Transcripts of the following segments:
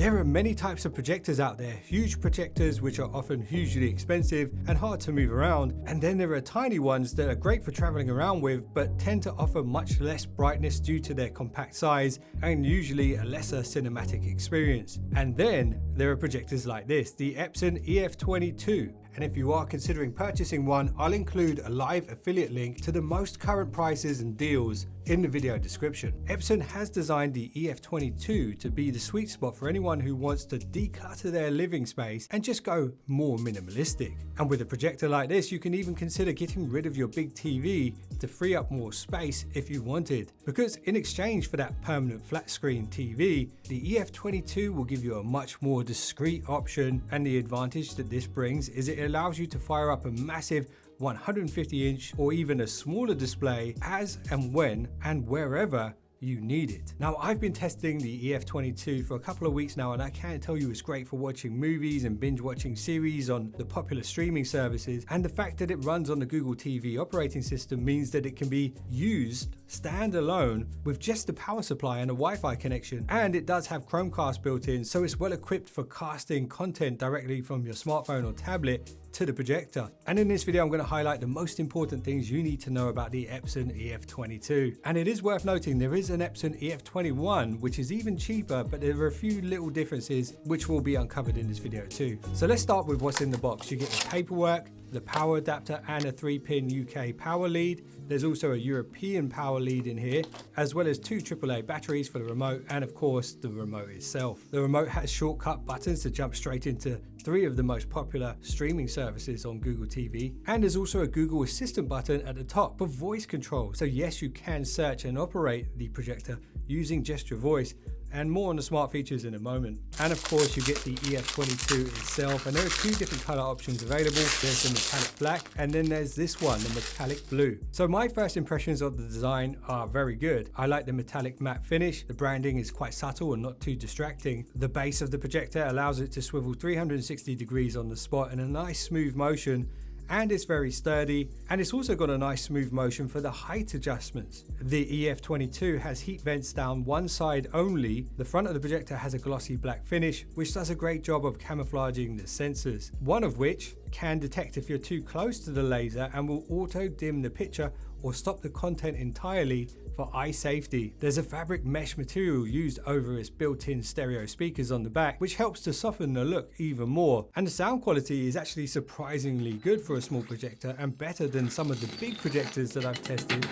There are many types of projectors out there, huge projectors which are often hugely expensive and hard to move around, and then there are tiny ones that are great for traveling around with but tend to offer much less brightness due to their compact size and usually a lesser cinematic experience. And then there are projectors like this, the Epson EF-22. And if you are considering purchasing one, I'll include a live affiliate link to the most current prices and deals in the video description. Epson has designed the EF-22 to be the sweet spot for anyone who wants to declutter their living space and just go more minimalistic. And with a projector like this, you can even consider getting rid of your big TV to free up more space if you wanted. Because in exchange for that permanent flat screen TV, the EF-22 will give you a much more discreet option, and the advantage that this brings is it allows you to fire up a massive 150-inch or even a smaller display as and when and wherever you need it. Now, I've been testing the EF-22 for a couple of weeks now, and I can tell you it's great for watching movies and binge watching series on the popular streaming services, and the fact that it runs on the Google TV operating system means that it can be used standalone with just the power supply and a Wi-Fi connection, and it does have Chromecast built in, so it's well equipped for casting content directly from your smartphone or tablet to the projector. And in this video, I'm going to highlight the most important things you need to know about the Epson EF-22. And it is worth noting there is an Epson EF-21, which is even cheaper, but there are a few little differences which will be uncovered in this video too. So let's start with what's in the box. You get the paperwork, the power adapter, and a 3-pin UK power lead. There's also a European power lead in here, as well as 2 AAA batteries for the remote, and of course the remote itself. The remote has shortcut buttons to jump straight into 3 of the most popular streaming services on Google TV, and there's also a Google Assistant button at the top for voice control. So yes, you can search and operate the projector using gesture voice, and more on the smart features in a moment. And of course you get the EF-22 itself, and there are 2 different color options available. There's the metallic black, and then there's this one, the metallic blue. So my first impressions of the design are very good. I like the metallic matte finish. The branding is quite subtle and not too distracting. The base of the projector allows it to swivel 360 degrees on the spot in a nice smooth motion, and it's very sturdy, and it's also got a nice smooth motion for the height adjustments. The EF-22 has heat vents down one side only. The front of the projector has a glossy black finish, which does a great job of camouflaging the sensors, one of which can detect if you're too close to the laser and will auto dim the picture or stop the content entirely for eye safety. There's a fabric mesh material used over its built-in stereo speakers on the back, which helps to soften the look even more. And the sound quality is actually surprisingly good for a small projector, and better than some of the big projectors that I've tested.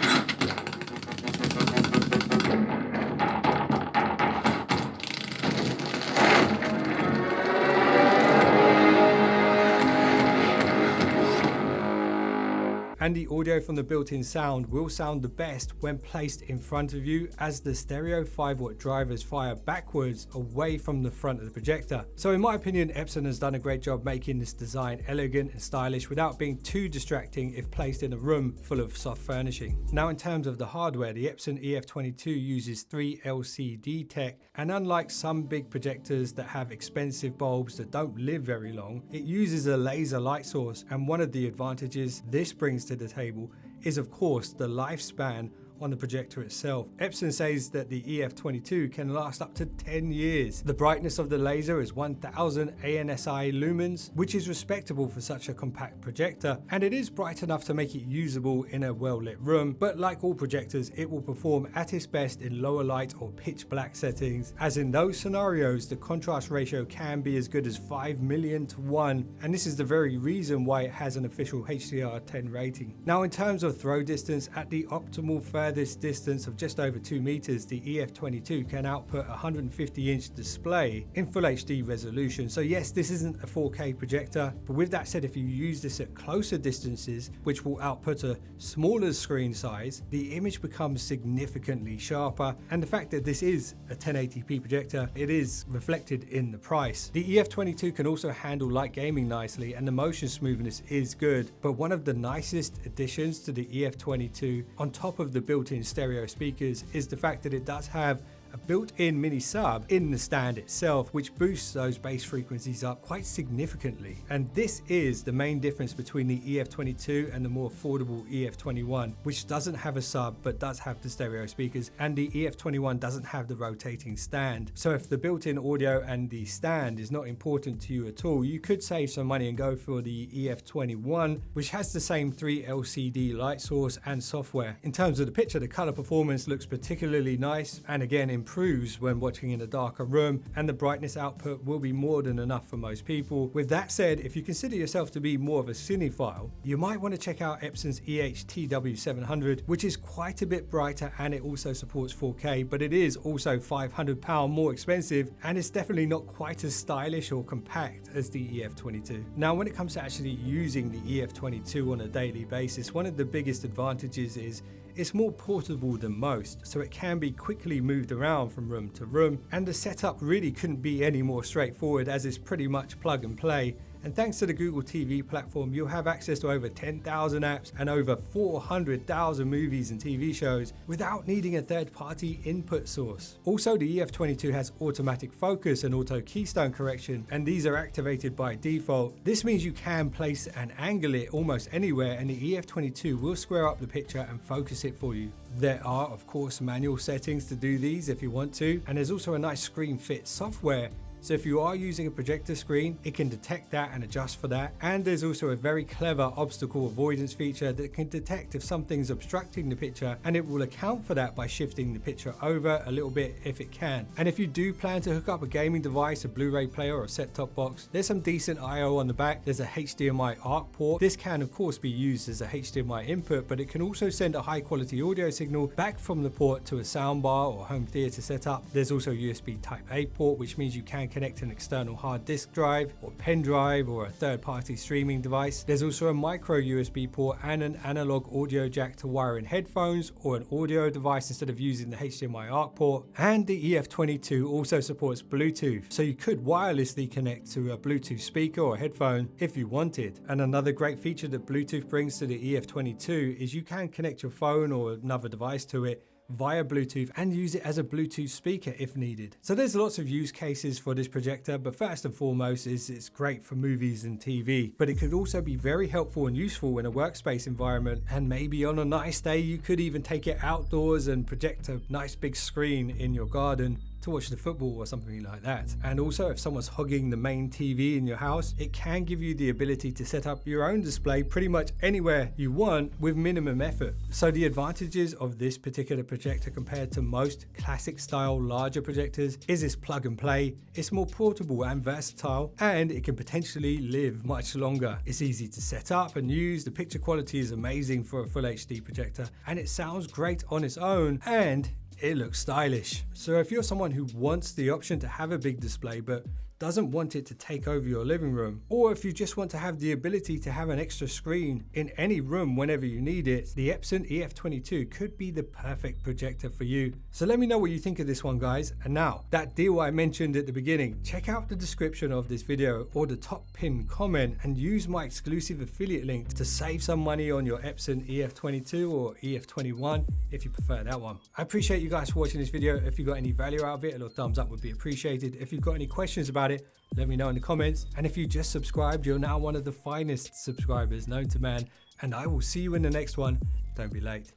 And the audio from the built-in sound will sound the best when placed in front of you, as the stereo 5-watt drivers fire backwards away from the front of the projector. So in my opinion, Epson has done a great job making this design elegant and stylish without being too distracting if placed in a room full of soft furnishing. Now, in terms of the hardware, the Epson EF-22 uses 3 LCD tech, and unlike some big projectors that have expensive bulbs that don't live very long, it uses a laser light source. And one of the advantages this brings to the table is of course the lifespan on the projector itself. Epson says that the EF-22 can last up to 10 years. The brightness of the laser is 1000 ANSI lumens, which is respectable for such a compact projector, and it is bright enough to make it usable in a well-lit room, but like all projectors, it will perform at its best in lower light or pitch black settings, as in those scenarios the contrast ratio can be as good as 5 million to 1, and this is the very reason why it has an official HDR10 rating. Now, in terms of throw distance, at the optimal furthest distance of just over 2 meters, the EF-22 can output a 150-inch display in full HD resolution. So yes, this isn't a 4K projector, but with that said, if you use this at closer distances, which will output a smaller screen size, the image becomes significantly sharper. And the fact that this is a 1080p projector, it is reflected in the price. The EF-22 can also handle light gaming nicely, and the motion smoothness is good. But one of the nicest additions to the EF-22, on top of the built-in stereo speakers, is the fact that it does have a built-in mini sub in the stand itself, which boosts those bass frequencies up quite significantly. And this is the main difference between the EF-22 and the more affordable EF-21, which doesn't have a sub but does have the stereo speakers, and the EF-21 doesn't have the rotating stand. So if the built-in audio and the stand is not important to you at all, you could save some money and go for the EF-21, which has the same 3 LCD light source and software. In terms of the picture, the color performance looks particularly nice and again improves when watching in a darker room, and the brightness output will be more than enough for most people. With that said, if you consider yourself to be more of a cinephile, you might want to check out Epson's EH-TW700, which is quite a bit brighter and it also supports 4K, but it is also £500 more expensive, and it's definitely not quite as stylish or compact as the EF-22. Now, when it comes to actually using the EF-22 on a daily basis, one of the biggest advantages is it's more portable than most, so it can be quickly moved around from room to room, and the setup really couldn't be any more straightforward as it's pretty much plug and play. And thanks to the Google TV platform, you'll have access to over 10,000 apps and over 400,000 movies and TV shows without needing a third-party input source. Also, the EF-22 has automatic focus and auto keystone correction, and these are activated by default. This means you can place and angle it almost anywhere, and the EF-22 will square up the picture and focus it for you. There are, of course, manual settings to do these if you want to, and there's also a nice screen fit software. So if you are using a projector screen, it can detect that and adjust for that. And there's also a very clever obstacle avoidance feature that can detect if something's obstructing the picture, and it will account for that by shifting the picture over a little bit if it can. And if you do plan to hook up a gaming device, a Blu-ray player or a set-top box, there's some decent I/O on the back. There's a HDMI ARC port. This can of course be used as a HDMI input, but it can also send a high quality audio signal back from the port to a soundbar or home theater setup. There's also a USB Type A port, which means you can connect an external hard disk drive or pen drive or a third-party streaming device. There's also a micro USB port and an analog audio jack to wire in headphones or an audio device instead of using the HDMI ARC port. And the EF-22 also supports Bluetooth, so you could wirelessly connect to a Bluetooth speaker or headphone if you wanted. And another great feature that Bluetooth brings to the EF-22 is you can connect your phone or another device to it via Bluetooth and use it as a Bluetooth speaker if needed. So there's lots of use cases for this projector, but first and foremost is it's great for movies and TV, but it could also be very helpful and useful in a workspace environment, and maybe on a nice day you could even take it outdoors and project a nice big screen in your garden to watch the football or something like that. And also, if someone's hogging the main TV in your house, it can give you the ability to set up your own display pretty much anywhere you want with minimum effort. So the advantages of this particular projector compared to most classic style larger projectors is it's plug and play, it's more portable and versatile, and it can potentially live much longer. It's easy to set up and use, the picture quality is amazing for a full HD projector, and it sounds great on its own, and it looks stylish. So if you're someone who wants the option to have a big display but doesn't want it to take over your living room, or if you just want to have the ability to have an extra screen in any room whenever you need it, the Epson EF-22 could be the perfect projector for you. So let me know what you think of this one, guys. And now, that deal I mentioned at the beginning, check out the description of this video or the top pinned comment and use my exclusive affiliate link to save some money on your Epson EF-22 or EF-21 if you prefer that one. I appreciate you guys for watching this video. If you got any value out of it, a little thumbs up would be appreciated. If you've got any questions about it, let me know in the comments. And if you just subscribed, you're now one of the finest subscribers known to man, and I will see you in the next one. Don't be late.